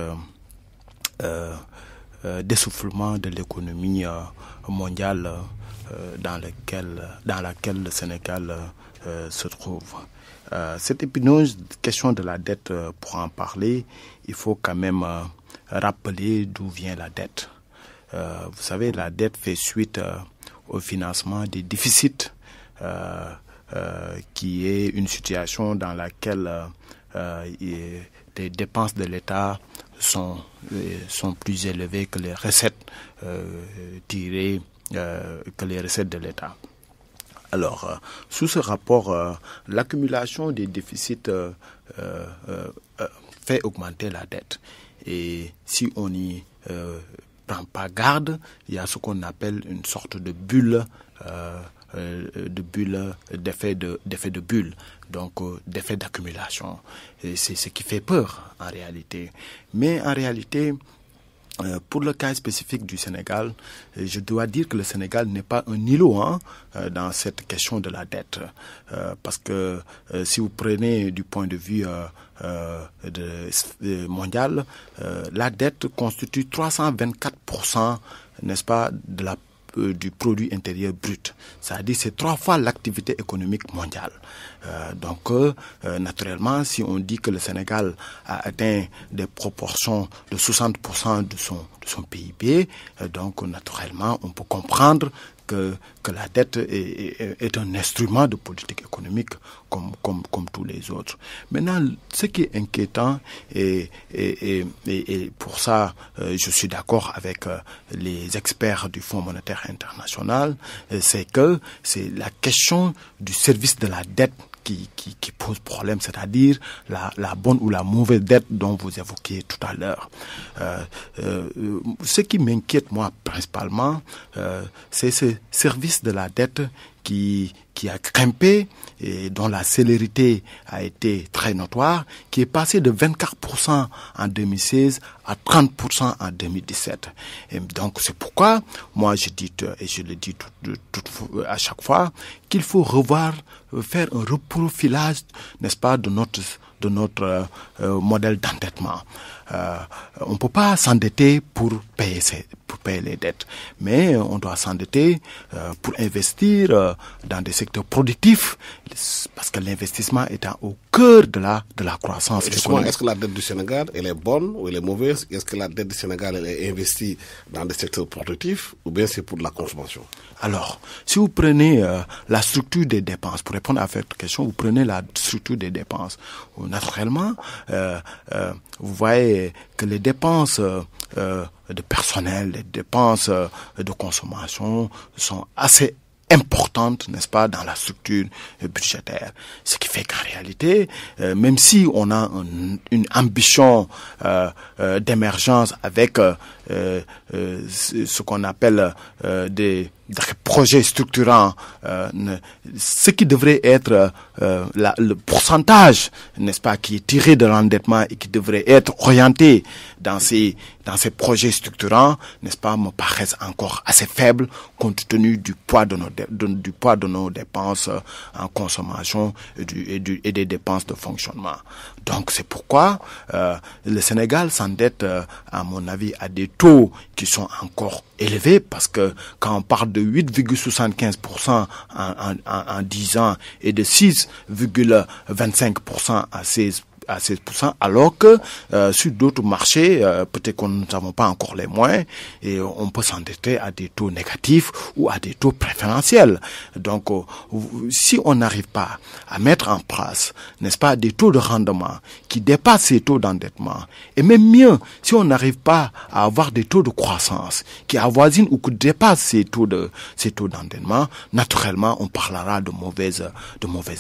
d'essoufflement de l'économie mondiale dans laquelle le Sénégal se trouve. Cette épineuse question de la dette, pour en parler, il faut quand même rappeler d'où vient la dette. Vous savez, la dette fait suite au financement des déficits, qui est une situation dans laquelle les dépenses de l'État sont plus élevées que les recettes tirées, que les recettes de l'État. Alors, sous ce rapport, l'accumulation des déficits fait augmenter la dette. Et si on n'y prend pas garde, il y a ce qu'on appelle une sorte de bulle, d'effet de bulle, donc d'effet d'accumulation. Et c'est ce qui fait peur en réalité. Mais en réalité, pour le cas spécifique du Sénégal, je dois dire que le Sénégal n'est pas un îlot dans cette question de la dette. Parce que si vous prenez du point de vue mondial, la dette constitue 324%, n'est-ce pas, du produit intérieur brut. C'est-à-dire c'est 3 fois l'activité économique mondiale. Donc, naturellement, si on dit que le Sénégal a atteint des proportions de 60% de son PIB, donc naturellement, on peut comprendre que la dette est un instrument de politique économique comme tous les autres. Maintenant, ce qui est inquiétant, et pour ça, je suis d'accord avec les experts du Fonds monétaire international, c'est que c'est la question du service de la dette qui pose problème, c'est-à-dire la bonne ou la mauvaise dette dont vous évoquiez tout à l'heure. Ce qui m'inquiète, moi, principalement, c'est ce service de la dette qui a grimpé et dont la célérité a été très notoire, qui est passé de 24% en 2016 à 30% en 2017. Et donc c'est pourquoi moi je dis, et je le dis à chaque fois, qu'il faut faire un reprofilage, n'est-ce pas, de notre modèle d'endettement. On ne peut pas s'endetter pour payer les dettes, mais on doit s'endetter pour investir dans des secteurs productifs, parce que l'investissement est au cœur de la croissance économique. Est-ce que la dette du Sénégal, elle est bonne ou elle est mauvaise? Est-ce que la dette du Sénégal, elle est investie dans des secteurs productifs ou bien c'est pour la consommation? Alors, si vous prenez la structure des dépenses, pour répondre à cette question, vous prenez la structure des dépenses. Naturellement, vous voyez que les dépenses de personnel, les dépenses de consommation sont assez importante, n'est-ce pas, dans la structure budgétaire. Ce qui fait qu'en réalité, même si on a une ambition d'émergence avec ce qu'on appelle des projets structurants, ce qui devrait être le pourcentage, n'est-ce pas, qui est tiré de l'endettement et qui devrait être orienté dans ces projets structurants, n'est-ce pas, me paraissent encore assez faibles compte tenu du poids de nos dépenses en consommation et des dépenses de fonctionnement. Donc c'est pourquoi le Sénégal s'endette, à mon avis, à des taux qui sont encore élevés, parce que quand on parle de 8,75% en 10 ans et de 6,25% 16%, alors que sur d'autres marchés, peut-être que nous n'avons pas encore les moyens, et on peut s'endetter à des taux négatifs ou à des taux préférentiels. Donc, si on n'arrive pas à mettre en place, n'est-ce pas, des taux de rendement qui dépassent ces taux d'endettement, et même mieux, si on n'arrive pas à avoir des taux de croissance qui avoisinent ou qui dépassent ces taux d'endettement, naturellement, on parlera de mauvaises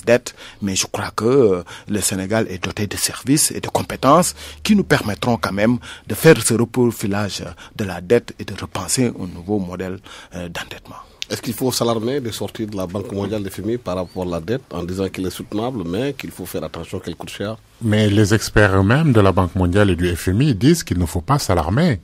dettes. Mais je crois que le Sénégal est doté de services et de compétences qui nous permettront quand même de faire ce reprofilage de la dette et de repenser un nouveau modèle d'endettement. Est-ce qu'il faut s'alarmer de sortir de la Banque mondiale des FMI par rapport à la dette en disant qu'elle est soutenable, mais qu'il faut faire attention qu'elle coûte cher? Mais les experts eux-mêmes de la Banque mondiale et du FMI disent qu'il ne faut pas s'alarmer.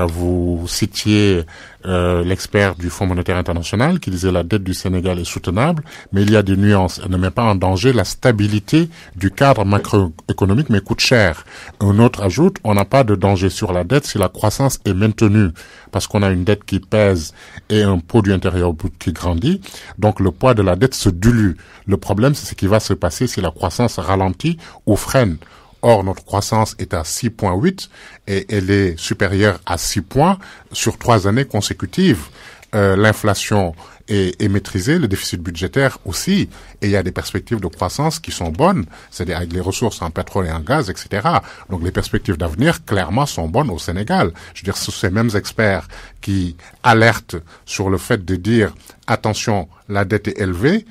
Vous citiez l'expert du Fonds monétaire international qui disait la dette du Sénégal est soutenable, mais il y a des nuances. Elle ne met pas en danger la stabilité du cadre macroéconomique, mais coûte cher. Un autre ajoute, on n'a pas de danger sur la dette si la croissance est maintenue, parce qu'on a une dette qui pèse et un produit intérieur brut qui grandit, donc le poids de la dette se dilue. Le problème, c'est ce qui va se passer si la croissance ralentit ou freine. Or, notre croissance est à 6,8 et elle est supérieure à 6 points sur 3 années consécutives. L'inflation est maîtrisée, le déficit budgétaire aussi, et il y a des perspectives de croissance qui sont bonnes, c'est-à-dire avec les ressources en pétrole et en gaz, etc. Donc les perspectives d'avenir, clairement, sont bonnes au Sénégal. Je veux dire, ce sont ces mêmes experts qui alertent sur le fait de dire « attention, la dette est élevée »,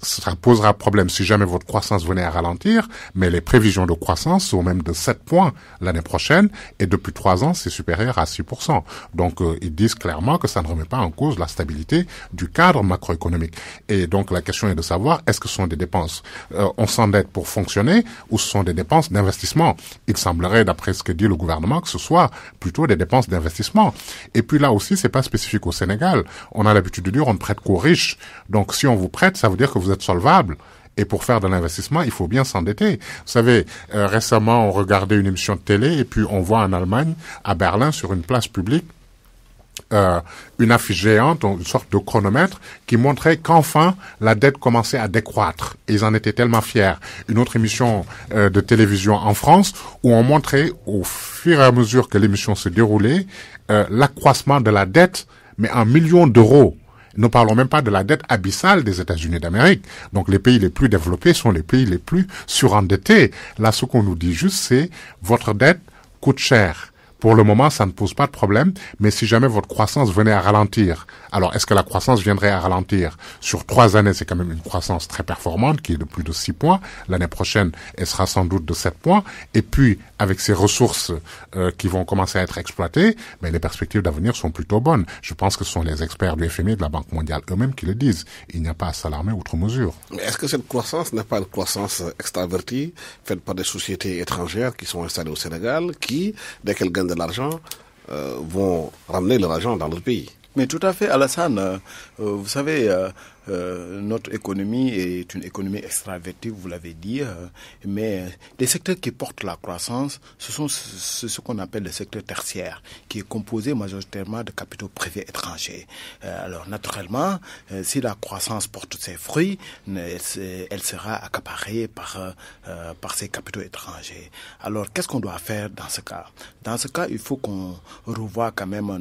ça posera problème si jamais votre croissance venait à ralentir, mais les prévisions de croissance sont même de 7 points l'année prochaine, et depuis 3 ans, c'est supérieur à 6%. Donc, ils disent clairement que ça ne remet pas en cause la stabilité du cadre macroéconomique. Et donc, la question est de savoir, est-ce que ce sont des dépenses, on s'endette pour fonctionner, ou ce sont des dépenses d'investissement? Il semblerait, d'après ce que dit le gouvernement, que ce soit plutôt des dépenses d'investissement. Et puis là aussi, c'est pas spécifique au Sénégal. On a l'habitude de dire, on ne prête qu'aux riches. Donc, si on vous prête, ça veut dire que vous êtes solvable. Et pour faire de l'investissement, il faut bien s'endetter. Vous savez, récemment, on regardait une émission de télé et puis on voit en Allemagne, à Berlin, sur une place publique, une affiche géante, une sorte de chronomètre qui montrait qu'enfin la dette commençait à décroître. Et ils en étaient tellement fiers. Une autre émission de télévision en France où on montrait au fur et à mesure que l'émission se déroulait l'accroissement de la dette, mais en millions d'euros. Ne parlons même pas de la dette abyssale des États-Unis d'Amérique. Donc les pays les plus développés sont les pays les plus surendettés. Là, ce qu'on nous dit juste, c'est votre dette coûte cher. Pour le moment, ça ne pose pas de problème, mais si jamais votre croissance venait à ralentir, alors est-ce que la croissance viendrait à ralentir? Sur 3 années, c'est quand même une croissance très performante qui est de plus de 6 points. L'année prochaine, elle sera sans doute de 7 points. Et puis, avec ces ressources qui vont commencer à être exploitées, mais les perspectives d'avenir sont plutôt bonnes. Je pense que ce sont les experts du FMI et de la Banque mondiale eux-mêmes qui le disent. Il n'y a pas à s'alarmer outre mesure. Mais est-ce que cette croissance n'est pas une croissance extravertie, faite par des sociétés étrangères qui sont installées au Sénégal, qui, dès qu'elles gagnent de l'argent, vont ramener leur argent dans leur pays? Mais tout à fait, Alassane. Vous savez, notre économie est une économie extravertie, vous l'avez dit, mais les secteurs qui portent la croissance, ce sont ce qu'on appelle le secteur tertiaire, qui est composé majoritairement de capitaux privés étrangers. Alors, naturellement, si la croissance porte ses fruits, elle sera accaparée par ces capitaux étrangers. Alors, qu'est-ce qu'on doit faire dans ce cas? Dans ce cas, il faut qu'on revoie quand même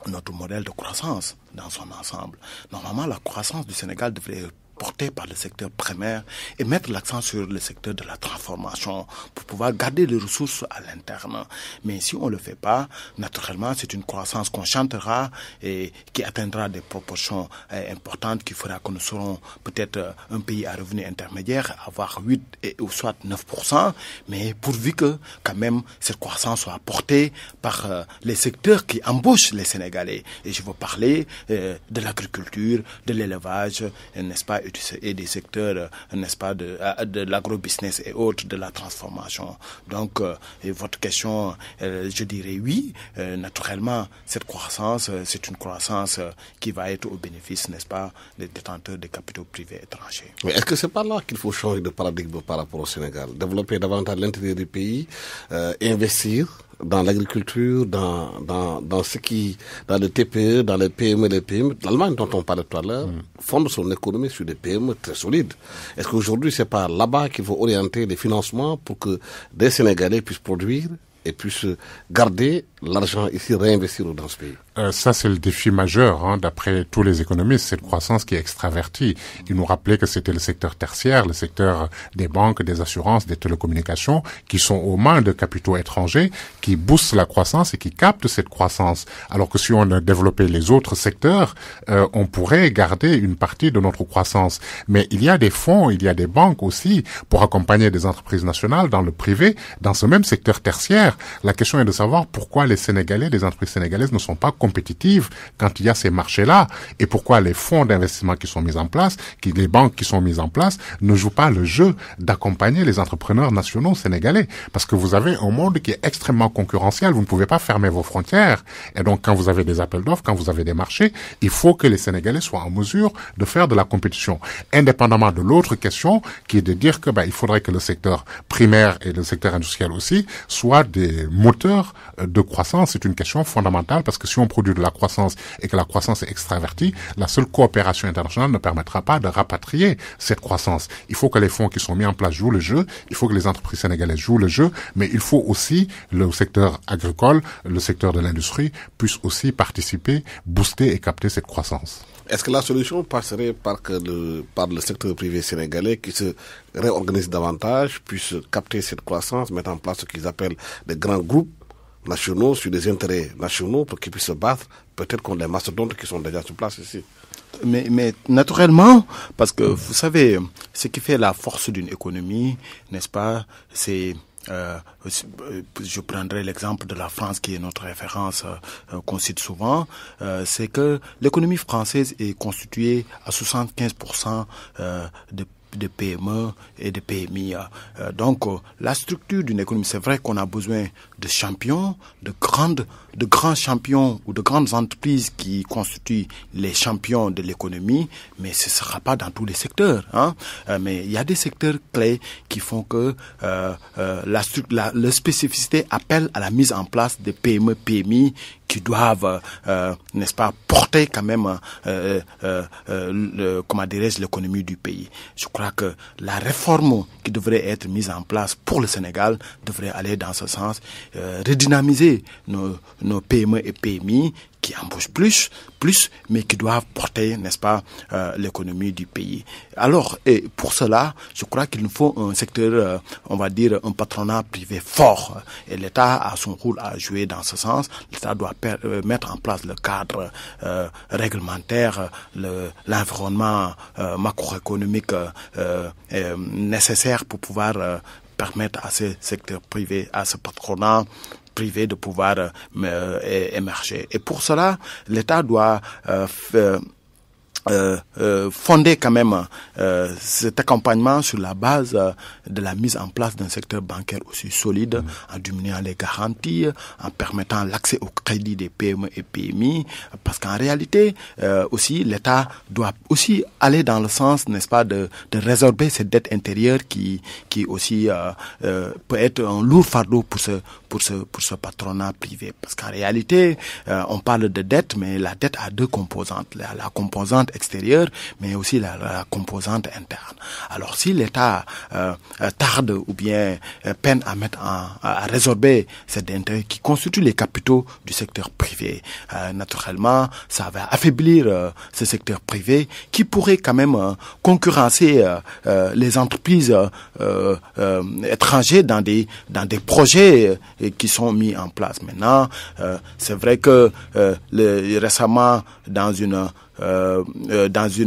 notre modèle de croissance dans son ensemble. Normalement, la croissance du Sénégal devrait porté par le secteur primaire et mettre l'accent sur le secteur de la transformation pour pouvoir garder les ressources à l'interne. Mais si on ne le fait pas, naturellement, c'est une croissance qu'on chantera et qui atteindra des proportions importantes qui fera que nous serons peut-être un pays à revenu intermédiaire, avoir 8 ou soit 9%, mais pourvu que quand même cette croissance soit portée par les secteurs qui embauchent les Sénégalais. Et je veux parler de l'agriculture, de l'élevage, n'est-ce pas, et des secteurs, n'est-ce pas, de l'agrobusiness et autres, de la transformation. Donc, et votre question, je dirais oui. Naturellement, cette croissance, c'est une croissance qui va être au bénéfice, n'est-ce pas, des détenteurs de capitaux privés étrangers. Mais est-ce que c'est pas là qu'il faut changer de paradigme par rapport au Sénégal, développer davantage l'intérieur du pays, investir dans l'agriculture, dans le TPE, dans les PME, les PME. L'Allemagne, dont on parlait tout à l'heure, fonde son économie sur des PME très solides. Est-ce qu'aujourd'hui, c'est pas là-bas qu'il faut orienter les financements pour que des Sénégalais puissent produire et puissent garder l'argent ici, réinvestir dans ce pays? Ça, c'est le défi majeur, d'après tous les économistes, cette croissance qui est extravertie. Ils nous rappelaient que c'était le secteur tertiaire, le secteur des banques, des assurances, des télécommunications, qui sont aux mains de capitaux étrangers, qui boostent la croissance et qui captent cette croissance. Alors que si on a développé les autres secteurs, on pourrait garder une partie de notre croissance. Mais il y a des fonds, il y a des banques aussi, pour accompagner des entreprises nationales dans le privé, dans ce même secteur tertiaire. La question est de savoir pourquoi les Sénégalais, les entreprises sénégalaises ne sont pas compétitives quand il y a ces marchés-là, et pourquoi les fonds d'investissement qui sont mis en place, les banques qui sont mises en place, ne jouent pas le jeu d'accompagner les entrepreneurs nationaux sénégalais. Parce que vous avez un monde qui est extrêmement concurrentiel, vous ne pouvez pas fermer vos frontières. Et donc, quand vous avez des appels d'offres, quand vous avez des marchés, il faut que les Sénégalais soient en mesure de faire de la compétition. Indépendamment de l'autre question, qui est de dire que, il faudrait que le secteur primaire et le secteur industriel aussi soient des moteurs de croissance. C'est une question fondamentale, parce que si on produit de la croissance et que la croissance est extravertie, la seule coopération internationale ne permettra pas de rapatrier cette croissance. Il faut que les fonds qui sont mis en place jouent le jeu, il faut que les entreprises sénégalaises jouent le jeu, mais il faut aussi le secteur agricole, le secteur de l'industrie puisse aussi participer, booster et capter cette croissance. Est-ce que la solution passerait par le secteur privé sénégalais qui se réorganise davantage, puisse capter cette croissance, mettre en place ce qu'ils appellent des grands groupes nationaux sur des intérêts nationaux pour qu'ils puissent se battre peut-être contre les mastodontes qui sont déjà sur place ici? Mais naturellement, parce que vous savez, ce qui fait la force d'une économie, n'est-ce pas, c'est... je prendrai l'exemple de la France qui est notre référence qu'on cite souvent, c'est que l'économie française est constituée à 75% de PME et de PMI. Donc, la structure d'une économie, c'est vrai qu'on a besoin de champions, de grands champions ou de grandes entreprises qui constituent les champions de l'économie, mais ce ne sera pas dans tous les secteurs. Mais il y a des secteurs clés qui font que la spécificité appelle à la mise en place des PME, PMI qui doivent, n'est-ce pas, porter quand même, l'économie du pays. Je crois que la réforme qui devrait être mise en place pour le Sénégal devrait aller dans ce sens, redynamiser nos PME et PMI qui embauchent plus, mais qui doivent porter, n'est-ce pas, l'économie du pays. Alors, et pour cela, je crois qu'il nous faut un secteur, on va dire, un patronat privé fort. Et l'État a son rôle à jouer dans ce sens. L'État doit mettre en place le cadre réglementaire, l'environnement macroéconomique nécessaire pour pouvoir permettre à ce secteur privé, à ce patronat privé de pouvoir émerger. Et pour cela, l'État doit fonder quand même cet accompagnement sur la base de la mise en place d'un secteur bancaire aussi solide, en diminuant les garanties, en permettant l'accès au crédit des PME et PMI, parce qu'en réalité aussi l'État doit aussi aller dans le sens, n'est-ce pas, de résorber cette dette intérieure qui aussi peut être un lourd fardeau pour ce patronat privé, parce qu'en réalité on parle de dette, mais la dette a deux composantes, la composante extérieure, mais aussi la composante interne. Alors si l'État tarde ou bien peine à résorber cet intérêt qui constitue les capitaux du secteur privé, naturellement, ça va affaiblir ce secteur privé qui pourrait quand même concurrencer les entreprises étrangères dans des projets qui sont mis en place. Maintenant, c'est vrai que récemment, dans une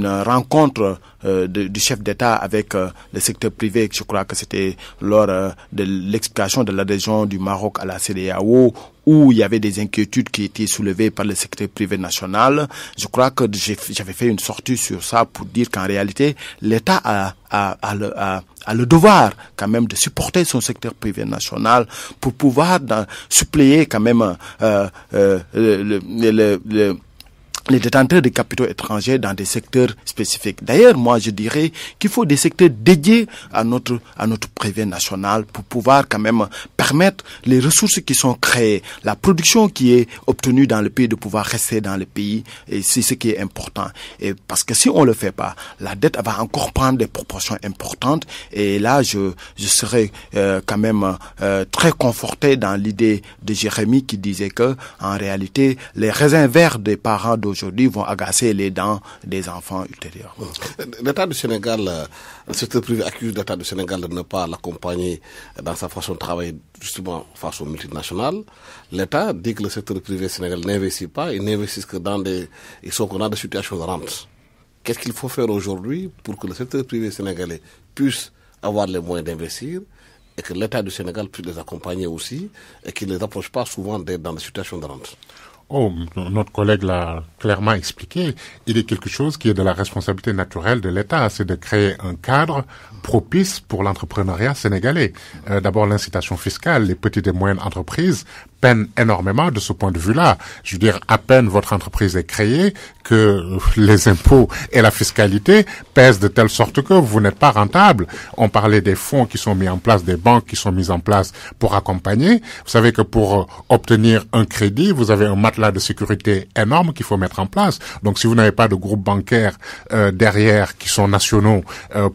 rencontre du chef d'État avec le secteur privé, je crois que c'était lors de l'explication de l'adhésion du Maroc à la CEDEAO, où il y avait des inquiétudes qui étaient soulevées par le secteur privé national. Je crois que j'avais fait une sortie sur ça pour dire qu'en réalité, l'État a le devoir quand même de supporter son secteur privé national pour pouvoir suppléer quand même les détenteurs de capitaux étrangers dans des secteurs spécifiques. D'ailleurs, moi, je dirais qu'il faut des secteurs dédiés à notre privé national pour pouvoir quand même permettre les ressources qui sont créées, la production qui est obtenue dans le pays de pouvoir rester dans le pays, et c'est ce qui est important. Et parce que si on le fait pas, la dette va encore prendre des proportions importantes, et là, je serais quand même très conforté dans l'idée de Jérémy qui disait que, en réalité, les raisins verts des parents aujourd'hui vont agacer les dents des enfants ultérieurs. L'État du Sénégal, le secteur privé accuse l'État du Sénégal de ne pas l'accompagner dans sa façon de travailler justement face aux multinationales. L'État dit que le secteur privé sénégalais n'investit pas, ils n'investissent que dans des situations de rente. Qu'est-ce qu'il faut faire aujourd'hui pour que le secteur privé sénégalais puisse avoir les moyens d'investir et que l'État du Sénégal puisse les accompagner aussi et qu'il ne les approche pas souvent d'être dans des situations de rente? Oh, notre collègue l'a clairement expliqué. Il est quelque chose qui est de la responsabilité naturelle de l'État, c'est de créer un cadre propice pour l'entrepreneuriat sénégalais. D'abord, l'incitation fiscale, les petites et moyennes entreprises peinent énormément de ce point de vue-là. Je veux dire, à peine votre entreprise est créée que les impôts et la fiscalité pèsent de telle sorte que vous n'êtes pas rentable. On parlait des fonds qui sont mis en place, des banques qui sont mises en place pour accompagner. Vous savez que pour obtenir un crédit, vous avez un matelas de sécurité énorme qu'il faut mettre en place. Donc, si vous n'avez pas de groupe bancaire derrière qui sont nationaux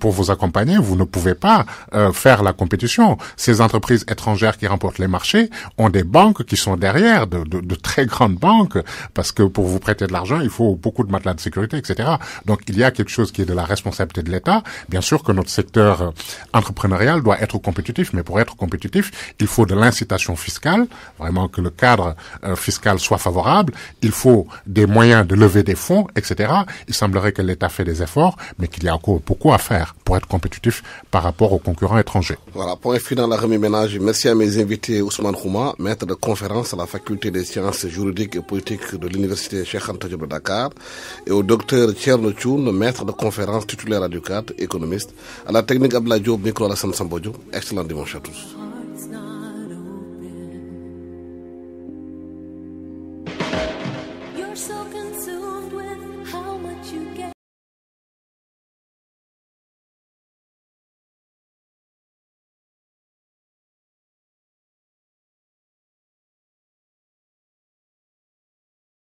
pour vous accompagner, vous ne pouvez pas faire la compétition. Ces entreprises étrangères qui remportent les marchés ont des banques qui sont derrière, de très grandes banques, parce que pour vous prêter de l'argent, il faut beaucoup de matelas de sécurité, etc. Donc, il y a quelque chose qui est de la responsabilité de l'État. Bien sûr que notre secteur entrepreneurial doit être compétitif, mais pour être compétitif, il faut de l'incitation fiscale, vraiment que le cadre fiscal soit favorable. Il faut des moyens de lever des fonds, etc. Il semblerait que l'État fait des efforts, mais qu'il y a encore beaucoup à faire pour être compétitif par rapport aux concurrents étrangers. Voilà, point final à Rémi Ménage. Merci à mes invités Ousmane Khouma, maître de conférence à la faculté des sciences juridiques et politiques de l'université Cheikh Anta Diop de Dakar, et au docteur Thierno Thioune, maître de conférence titulaire à Ducat, économiste. À la technique Abdoulaye Diop, micro à la Sambodio. Excellent dimanche à tous.